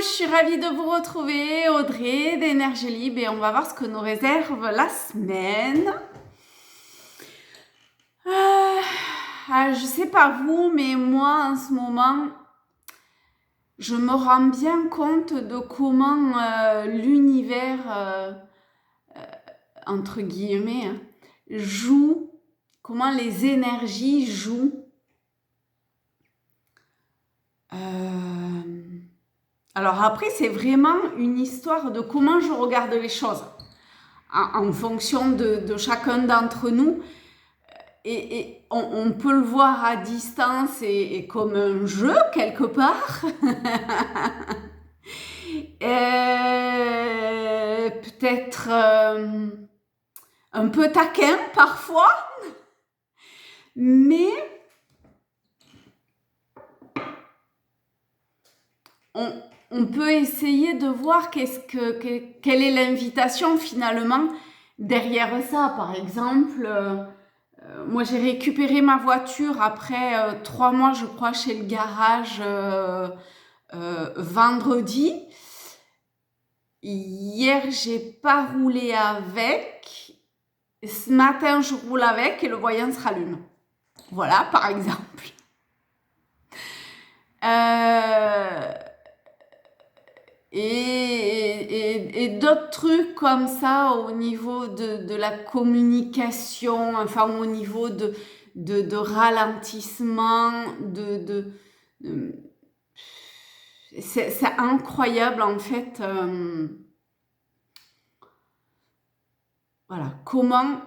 je suis ravie de vous retrouver, Audrey d'Énergie Libre, et on va voir ce que nous réserve la semaine. Je sais pas vous, mais moi en ce moment, je me rends bien compte de comment l'univers, entre guillemets, joue, comment les énergies jouent. Alors après, c'est vraiment une histoire de comment je regarde les choses en fonction de chacun d'entre nous. Et on peut le voir à distance et comme un jeu quelque part. Peut-être un peu taquin parfois. Mais on peut essayer de voir quelle est l'invitation finalement derrière ça. Par exemple, moi j'ai récupéré ma voiture après 3 mois, je crois, chez le garage vendredi. Hier, j'ai pas roulé avec. Ce matin, je roule avec et le voyant se rallume. Voilà, par exemple. Et d'autres trucs comme ça au niveau de la communication, enfin au niveau de ralentissement, c'est incroyable en fait. Voilà, comment...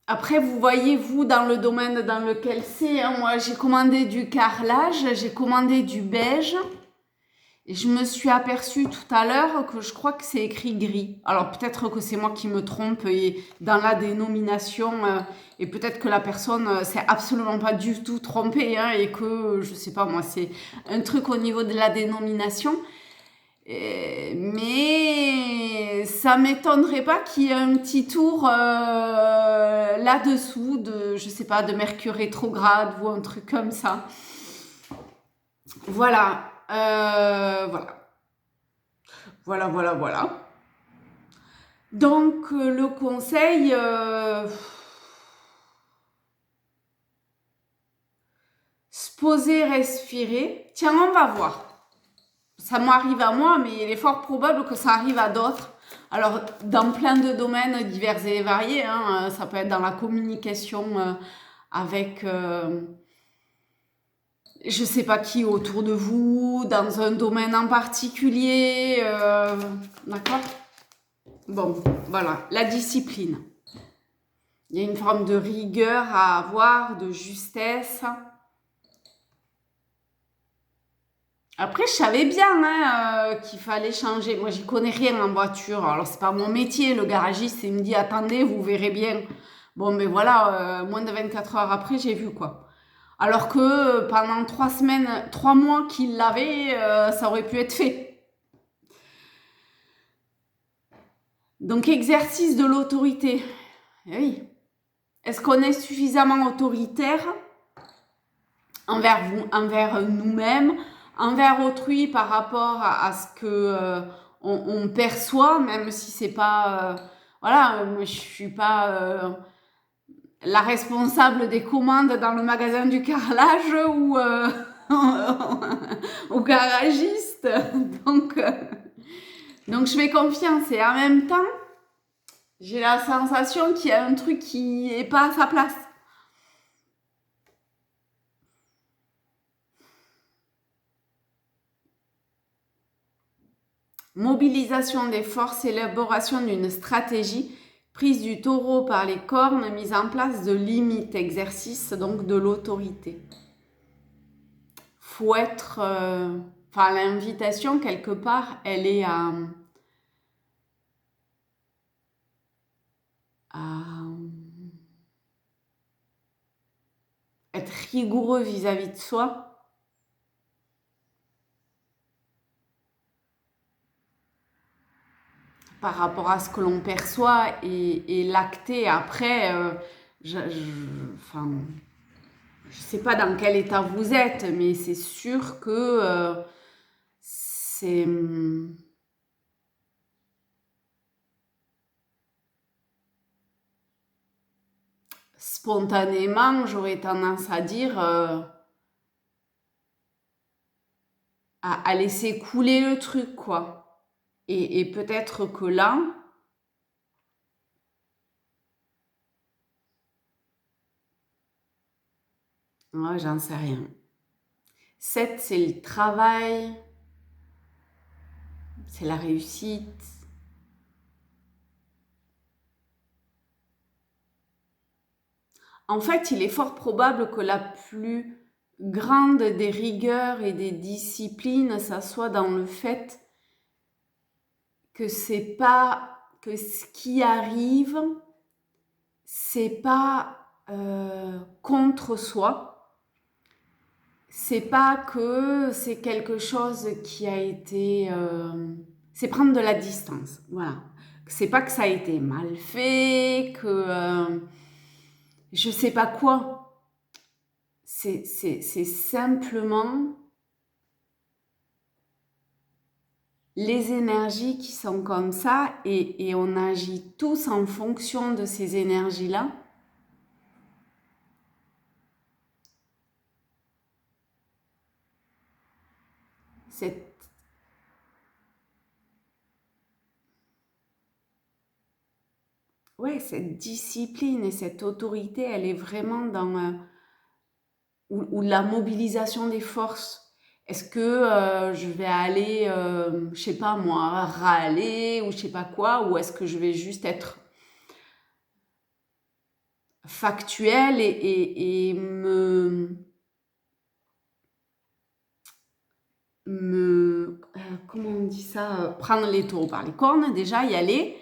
Après, vous voyez, vous, dans le domaine dans lequel c'est, moi j'ai commandé du carrelage, j'ai commandé du beige. Et je me suis aperçue tout à l'heure que je crois que c'est écrit gris. Alors peut-être que c'est moi qui me trompe et dans la dénomination et peut-être que la personne s'est absolument pas du tout trompée et que, je sais pas moi, c'est un truc au niveau de la dénomination. Mais ça m'étonnerait pas qu'il y ait un petit tour là-dessous de, je sais pas, de Mercure rétrograde ou un truc comme ça. Voilà. Voilà. Donc, le conseil, se poser, respirer. Tiens, on va voir. Ça m'arrive à moi, mais il est fort probable que ça arrive à d'autres. Alors, dans plein de domaines divers et variés, ça peut être dans la communication avec... je sais pas qui autour de vous, dans un domaine en particulier, d'accord? Bon, voilà, la discipline. Il y a une forme de rigueur à avoir, de justesse. Après, je savais bien qu'il fallait changer. Moi, j'y connais rien en voiture. Alors, c'est pas mon métier. Le garagiste, il me dit, attendez, vous verrez bien. Bon, mais voilà, moins de 24 heures après, j'ai vu quoi. Alors que pendant 3 semaines, 3 mois qu'il l'avait, ça aurait pu être fait. Donc, exercice de l'autorité. Eh oui. Est-ce qu'on est suffisamment autoritaire envers nous-mêmes, envers autrui par rapport à ce que on perçoit, même si c'est pas... voilà, moi je suis pas la responsable des commandes dans le magasin du carrelage ou au garagiste. Donc je fais confiance et en même temps, j'ai la sensation qu'il y a un truc qui est pas à sa place. Mobilisation des forces, élaboration d'une stratégie, prise du taureau par les cornes, mise en place de limites, exercice donc de l'autorité. Faut être... Enfin, l'invitation, quelque part, elle est à être rigoureux vis-à-vis de soi. Par rapport à ce que l'on perçoit et l'acter après, enfin, je sais pas dans quel état vous êtes, mais c'est sûr que c'est... Spontanément, j'aurais tendance à dire à laisser couler le truc, quoi. Et peut-être que là, ouais, j'en sais rien. 7, c'est le travail, c'est la réussite. En fait, il est fort probable que la plus grande des rigueurs et des disciplines, ça soit dans le fait que c'est pas que ce qui arrive, c'est pas contre soi. C'est pas que c'est quelque chose qui a été... c'est prendre de la distance, voilà. C'est pas que ça a été mal fait, que je sais pas quoi. C'est simplement les énergies qui sont comme ça et on agit tous en fonction de ces énergies-là. Cette cette discipline et cette autorité, elle est vraiment dans ou la mobilisation des forces. Est-ce que je vais aller, je sais pas moi, râler ou je sais pas quoi, ou est-ce que je vais juste être factuel et comment on dit ça, prendre les taureaux par les cornes, déjà y aller,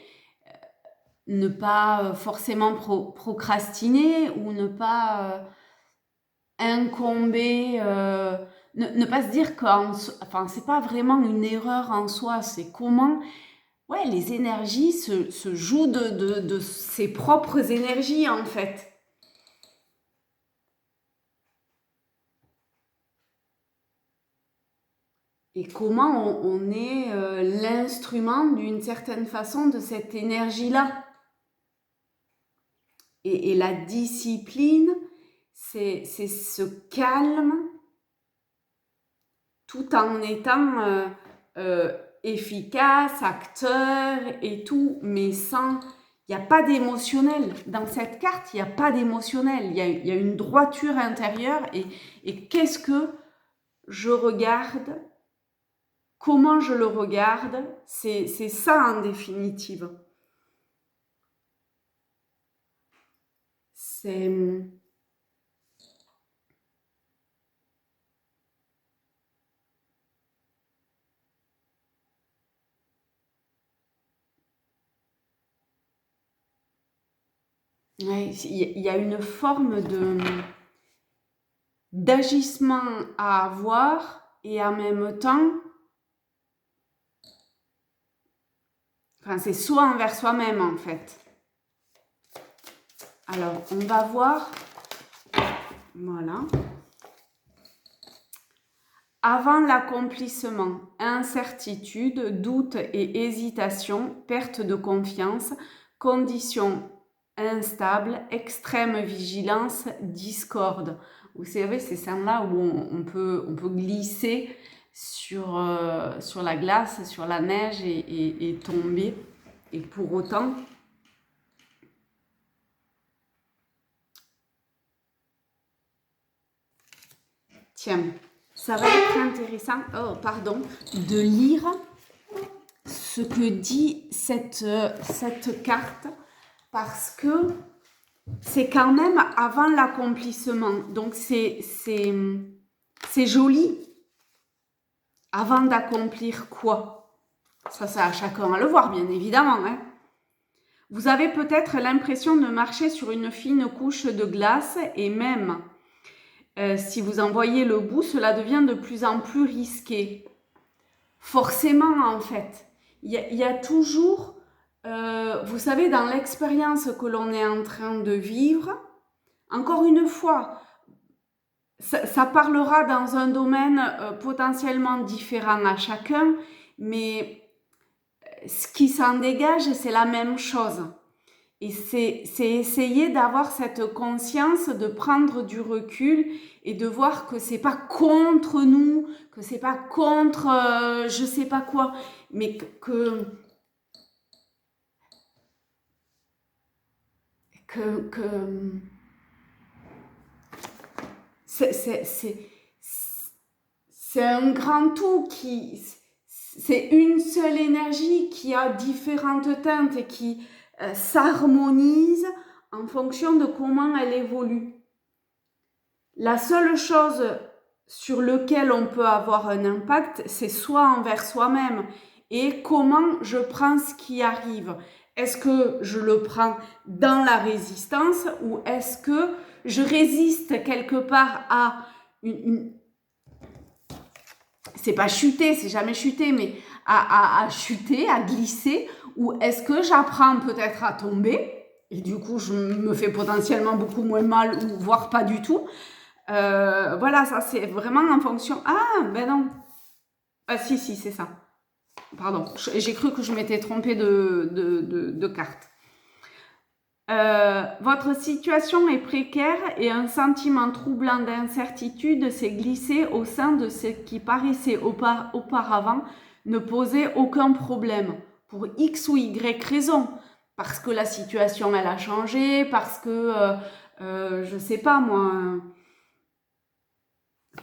ne pas forcément procrastiner ou ne pas incomber, ne pas se dire enfin, c'est pas vraiment une erreur en soi, c'est comment les énergies se jouent de ses propres énergies en fait. Et comment on est l'instrument d'une certaine façon de cette énergie-là. Et la discipline, c'est ce calme tout en étant efficace, acteur et tout, mais sans... Il n'y a pas d'émotionnel. Dans cette carte, il n'y a pas d'émotionnel. Il y a une droiture intérieure et qu'est-ce que je regarde, comment je le regarde, c'est ça en définitive. C'est... Ouais, il y a une forme d'agissement à avoir et en même temps, enfin, c'est soi envers soi-même en fait. Alors, on va voir, voilà. Avant l'accomplissement, incertitude, doute et hésitation, perte de confiance, conditions instables, extrême vigilance, discorde. Vous savez, c'est celle-là où on peut glisser sur la glace, sur la neige et tomber. Et pour autant, tiens, ça va être intéressant, de lire ce que dit cette carte parce que c'est quand même avant l'accomplissement. Donc, c'est joli. Avant d'accomplir quoi? Ça, c'est à chacun à le voir, bien évidemment. Hein. Vous avez peut-être l'impression de marcher sur une fine couche de glace et même si vous en voyez le bout, cela devient de plus en plus risqué. Forcément, en fait. Il y a toujours, vous savez, dans l'expérience que l'on est en train de vivre, encore une fois, ça parlera dans un domaine potentiellement différent à chacun, mais ce qui s'en dégage, c'est la même chose. Et c'est essayer d'avoir cette conscience, de prendre du recul et de voir que c'est pas contre nous, que c'est pas contre je sais pas quoi, mais que c'est un grand tout c'est une seule énergie qui a différentes teintes et qui s'harmonise en fonction de comment elle évolue. La seule chose sur laquelle on peut avoir un impact, c'est soit envers soi-même et comment je prends ce qui arrive. Est-ce que je le prends dans la résistance ou est-ce que je résiste quelque part à c'est pas chuter, c'est jamais chuter, mais à chuter, à glisser, ou est-ce que j'apprends peut-être à tomber, et du coup je me fais potentiellement beaucoup moins mal, ou voire pas du tout. Voilà, ça c'est vraiment en fonction... Ah, ben non. Ah si, c'est ça. Pardon, j'ai cru que je m'étais trompée de carte. Votre situation est précaire et un sentiment troublant d'incertitude s'est glissé au sein de ce qui paraissait auparavant ne poser aucun problème, pour X ou Y raison. Parce que la situation, elle a changé, parce que, je sais pas moi,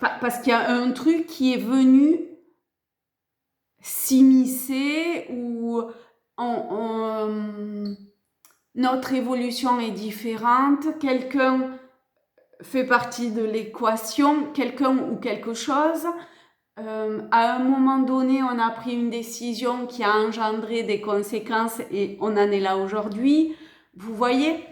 parce qu'il y a un truc qui est venu s'immiscer ou notre évolution est différente, quelqu'un fait partie de l'équation, quelqu'un ou quelque chose. À un moment donné, on a pris une décision qui a engendré des conséquences et on en est là aujourd'hui. Vous voyez ?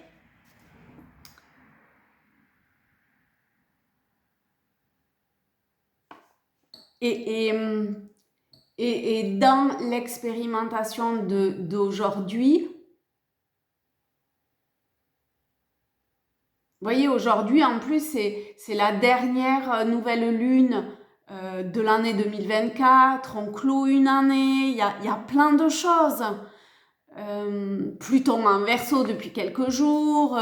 Et dans l'expérimentation d'aujourd'hui, vous voyez, aujourd'hui, en plus, c'est la dernière nouvelle lune de l'année 2024. On clôt une année, il y a plein de choses. Pluton en Verseau depuis quelques jours.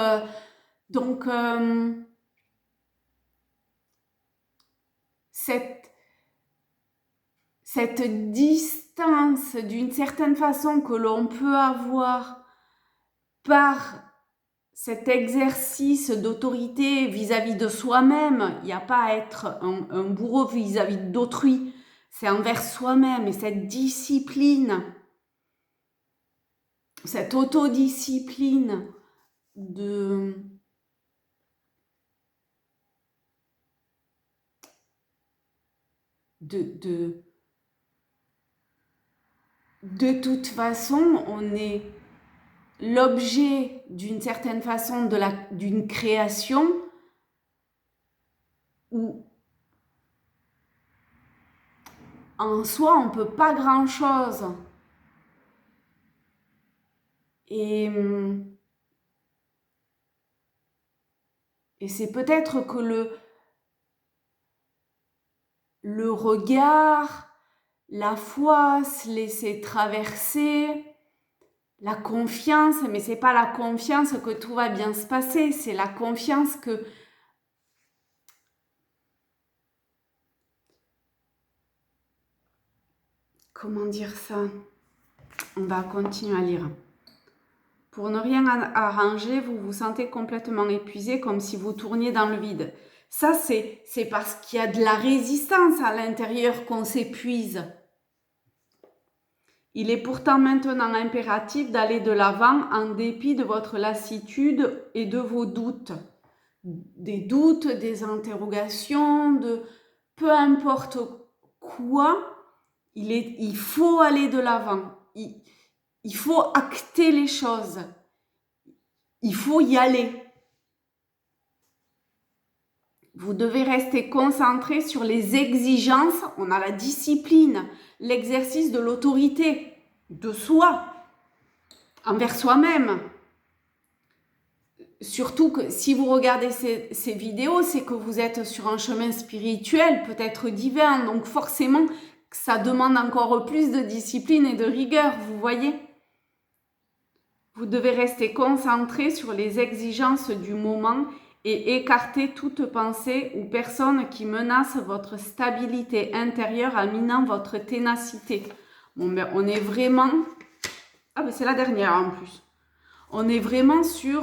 Donc, cette distance, d'une certaine façon, que l'on peut avoir par cet exercice d'autorité vis-à-vis de soi-même, il n'y a pas à être un bourreau vis-à-vis d'autrui, c'est envers soi-même, et cette discipline, cette autodiscipline de toute façon, on est l'objet d'une certaine façon d'une création où en soi on ne peut pas grand chose et c'est peut-être que le regard, la foi, se laisser traverser, la confiance, mais c'est pas la confiance que tout va bien se passer, c'est la confiance que comment dire ça? On va continuer à lire. Pour ne rien arranger, vous vous sentez complètement épuisé, comme si vous tourniez dans le vide. Ça, c'est parce qu'il y a de la résistance à l'intérieur qu'on s'épuise. Il est pourtant maintenant impératif d'aller de l'avant en dépit de votre lassitude et de vos doutes. Des doutes, des interrogations, de peu importe quoi, il faut aller de l'avant. Il faut acter les choses. Il faut y aller. Vous devez rester concentré sur les exigences. On a la discipline, l'exercice de l'autorité, de soi, envers soi-même. surtout que si vous regardez ces vidéos, c'est que vous êtes sur un chemin spirituel, peut-être divin, donc forcément, ça demande encore plus de discipline et de rigueur, vous voyez. Vous devez rester concentré sur les exigences du moment et écarter toute pensée ou personne qui menace votre stabilité intérieure en minant votre ténacité. Bon, ben, on est vraiment... Ah, ben c'est la dernière en plus. On est vraiment sur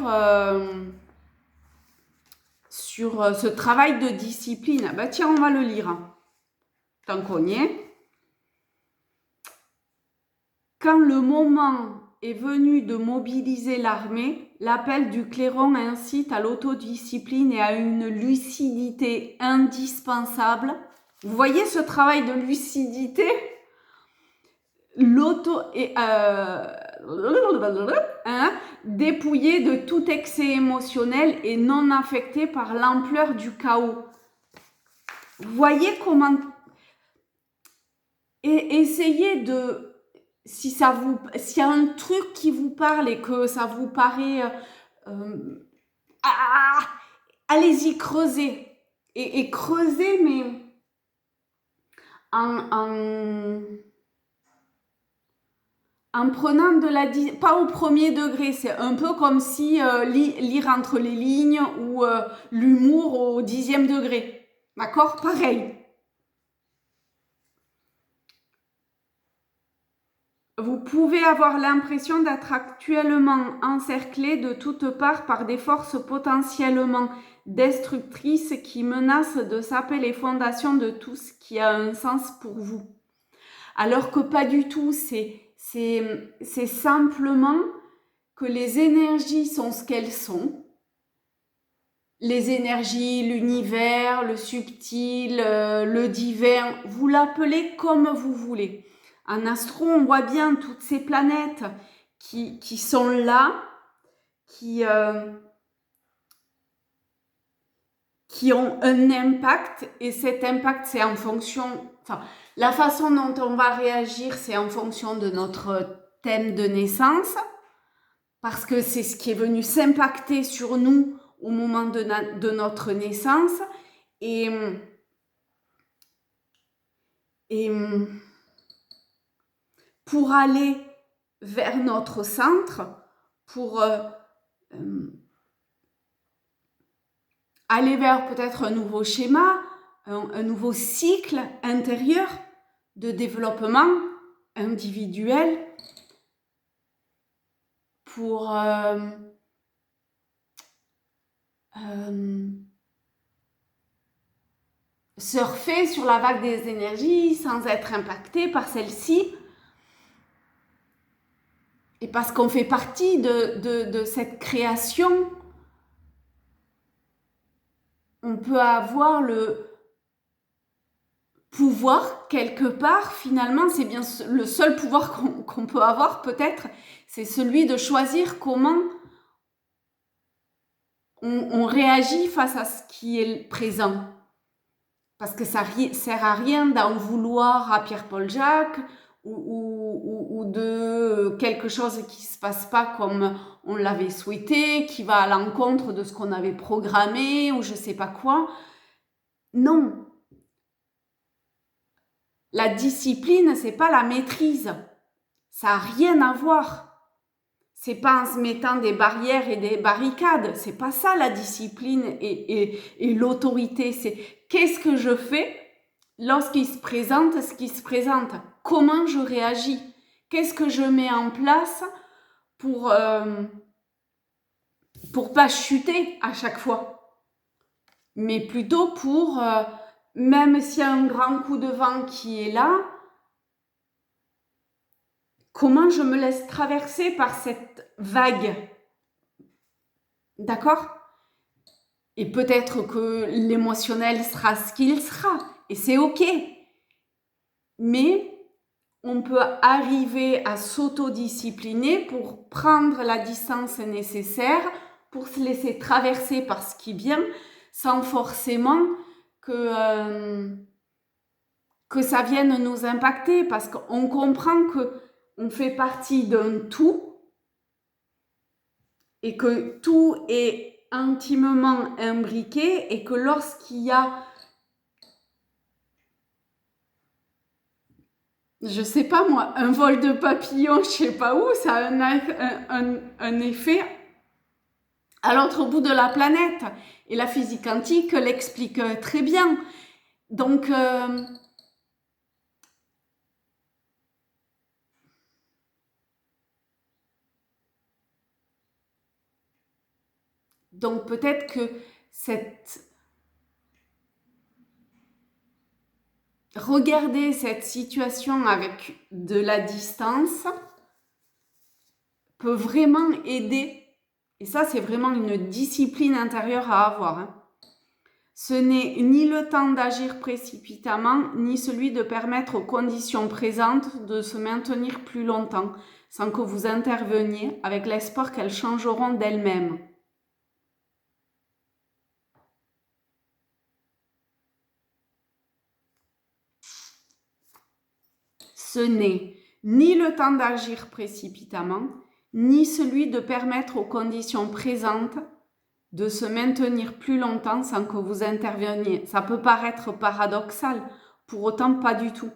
ce travail de discipline. Ben, tiens, on va le lire. Tant qu'on y est. Quand le moment est venu de mobiliser l'armée, l'appel du clairon incite à l'autodiscipline et à une lucidité indispensable. Vous voyez ce travail de lucidité? Dépouillé de tout excès émotionnel et non affecté par l'ampleur du chaos. Vous voyez comment... Et essayez de... S'il y a un truc qui vous parle et que ça vous paraît... allez-y, creusez. Et creusez, mais en prenant de la... Pas au premier degré, c'est un peu comme si lire entre les lignes ou l'humour au 10e degré. D'accord? Pareil. Vous pouvez avoir l'impression d'être actuellement encerclé de toutes parts par des forces potentiellement destructrices qui menacent de saper les fondations de tout ce qui a un sens pour vous. Alors que pas du tout, c'est simplement que les énergies sont ce qu'elles sont. Les énergies, l'univers, le subtil, le divin, vous l'appelez comme vous voulez. En astro, on voit bien toutes ces planètes qui sont là, qui ont un impact, et cet impact, c'est en fonction... Enfin, la façon dont on va réagir, c'est en fonction de notre thème de naissance, parce que c'est ce qui est venu s'impacter sur nous au moment de notre naissance. Et pour aller vers notre centre, pour aller vers peut-être un nouveau schéma, un nouveau cycle intérieur de développement individuel, pour surfer sur la vague des énergies sans être impacté par celle-ci. Et parce qu'on fait partie de cette création, on peut avoir le pouvoir quelque part. Finalement, c'est bien le seul pouvoir qu'on peut avoir peut-être, c'est celui de choisir comment on réagit face à ce qui est présent. Parce que ça sert à rien d'en vouloir à Pierre-Paul Jacques ou de quelque chose qui se passe pas comme on l'avait souhaité, qui va à l'encontre de ce qu'on avait programmé ou je sais pas quoi. Non. La discipline, c'est pas la maîtrise. Ça n'a rien à voir. C'est pas en se mettant des barrières et des barricades. C'est pas ça la discipline et l'autorité. C'est qu'est-ce que je fais lorsqu'il se présente ce qui se présente? Comment je réagis? Qu'est-ce que je mets en place pour pas chuter à chaque fois? Mais plutôt pour, même s'il y a un grand coup de vent qui est là, comment je me laisse traverser par cette vague? D'accord? Et peut-être que l'émotionnel sera ce qu'il sera. Et c'est OK. Mais on peut arriver à s'autodiscipliner pour prendre la distance nécessaire, pour se laisser traverser par ce qui vient, sans forcément que ça vienne nous impacter. Parce qu'on comprend que on fait partie d'un tout et que tout est intimement imbriqué et que lorsqu'il y a, je sais pas moi, un vol de papillon, je sais pas où, ça a un effet à l'autre bout de la planète. Et la physique quantique l'explique très bien. Donc, peut-être que regarder cette situation avec de la distance peut vraiment aider. Et ça, c'est vraiment une discipline intérieure à avoir. Hein. Ce n'est ni le temps d'agir précipitamment, ni celui de permettre aux conditions présentes de se maintenir plus longtemps, sans que vous interveniez, avec l'espoir qu'elles changeront d'elles-mêmes. Ce n'est ni le temps d'agir précipitamment, ni celui de permettre aux conditions présentes de se maintenir plus longtemps sans que vous interveniez. Ça peut paraître paradoxal, pour autant pas du tout.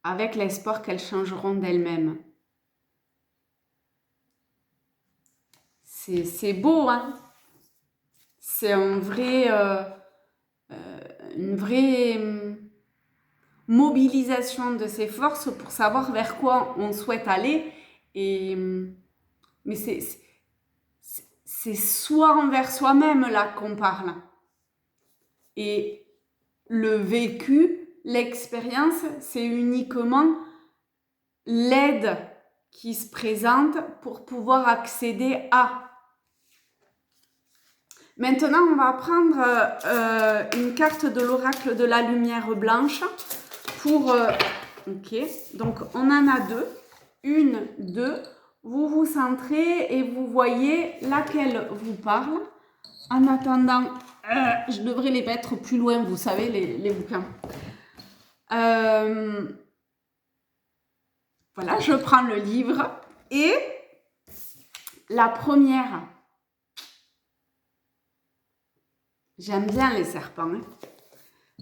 Avec l'espoir qu'elles changeront d'elles-mêmes. C'est beau, hein? C'est une vraie mobilisation de ses forces pour savoir vers quoi on souhaite aller. Mais c'est soi envers soi-même là qu'on parle. Et le vécu, l'expérience, c'est uniquement l'aide qui se présente pour pouvoir accéder à. Maintenant, on va prendre une carte de l'oracle de la lumière blanche pour... ok, donc on en a deux. Une, deux. Vous vous centrez et vous voyez laquelle vous parle. En attendant, je devrais les mettre plus loin, vous savez, les bouquins. Voilà, je prends le livre et la première. J'aime bien les serpents. Hein.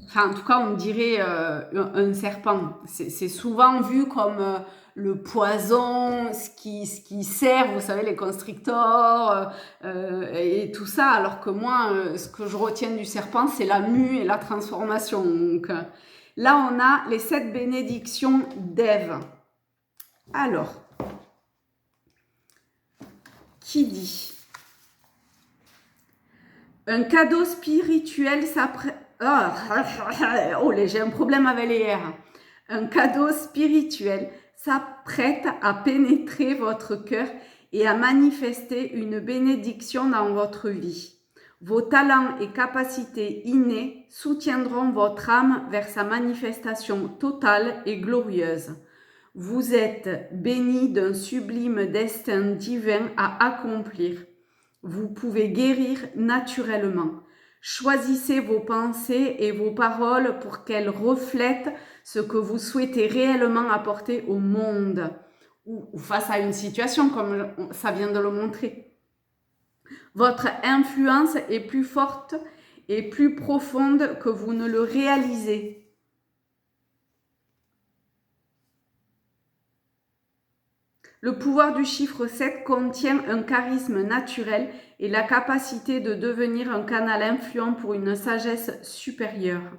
Enfin, en tout cas, on dirait un serpent. C'est souvent vu comme le poison, ce qui sert, vous savez, les constrictors et tout ça. Alors que moi, ce que je retiens du serpent, c'est la mue et la transformation. Donc, là, on a les 7 bénédictions d'Ève. Alors, qui dit un cadeau spirituel s'apprête... Oh, j'ai un problème avec les R. Un cadeau spirituel s'apprête à pénétrer votre cœur et à manifester une bénédiction dans votre vie. Vos talents et capacités innées soutiendront votre âme vers sa manifestation totale et glorieuse. Vous êtes béni d'un sublime destin divin à accomplir. Vous pouvez guérir naturellement. Choisissez vos pensées et vos paroles pour qu'elles reflètent ce que vous souhaitez réellement apporter au monde ou face à une situation comme ça vient de le montrer. Votre influence est plus forte et plus profonde que vous ne le réalisez. Le pouvoir du chiffre 7 contient un charisme naturel et la capacité de devenir un canal influent pour une sagesse supérieure.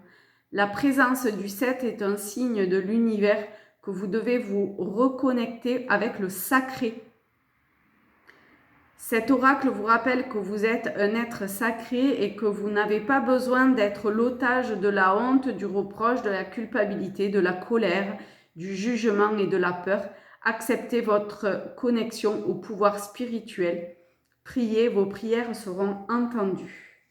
La présence du 7 est un signe de l'univers que vous devez vous reconnecter avec le sacré. Cet oracle vous rappelle que vous êtes un être sacré et que vous n'avez pas besoin d'être l'otage de la honte, du reproche, de la culpabilité, de la colère, du jugement et de la peur. Acceptez votre connexion au pouvoir spirituel. Priez, vos prières seront entendues.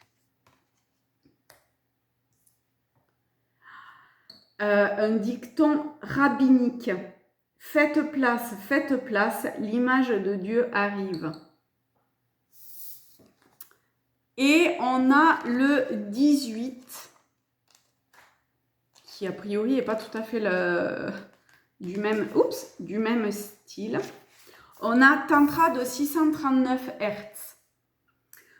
Un dicton rabbinique. Faites place, l'image de Dieu arrive. Et on a le 18, qui a priori n'est pas tout à fait du même style. On a Tantra de 639 Hz.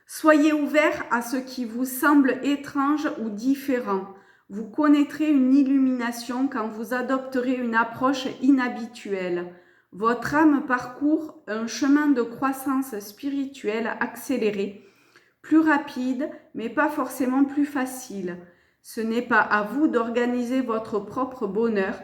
Soyez ouvert à ce qui vous semble étrange ou différent. Vous connaîtrez une illumination quand vous adopterez une approche inhabituelle. Votre âme parcourt un chemin de croissance spirituelle accéléré, plus rapide, mais pas forcément plus facile. Ce n'est pas à vous d'organiser votre propre bonheur,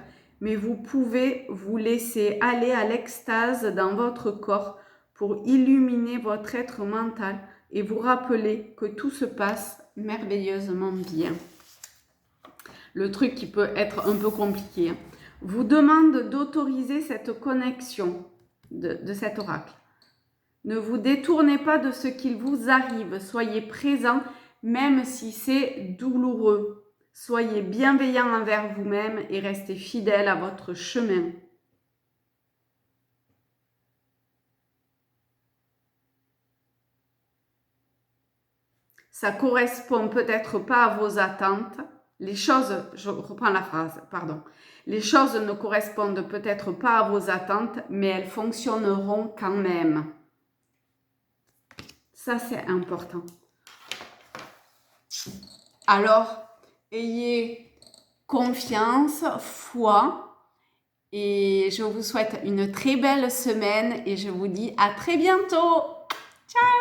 mais vous pouvez vous laisser aller à l'extase dans votre corps pour illuminer votre être mental et vous rappeler que tout se passe merveilleusement bien. Le truc qui peut être un peu compliqué, vous demande d'autoriser cette connexion de cet oracle. Ne vous détournez pas de ce qu'il vous arrive, soyez présent même si c'est douloureux. Soyez bienveillant envers vous-même et restez fidèle à votre chemin. Ça correspond peut-être pas à vos attentes. Les choses, je reprends la phrase, pardon. Les choses ne correspondent peut-être pas à vos attentes, mais elles fonctionneront quand même. Ça, c'est important. Alors, ayez confiance, foi, et je vous souhaite une très belle semaine et je vous dis à très bientôt. Ciao!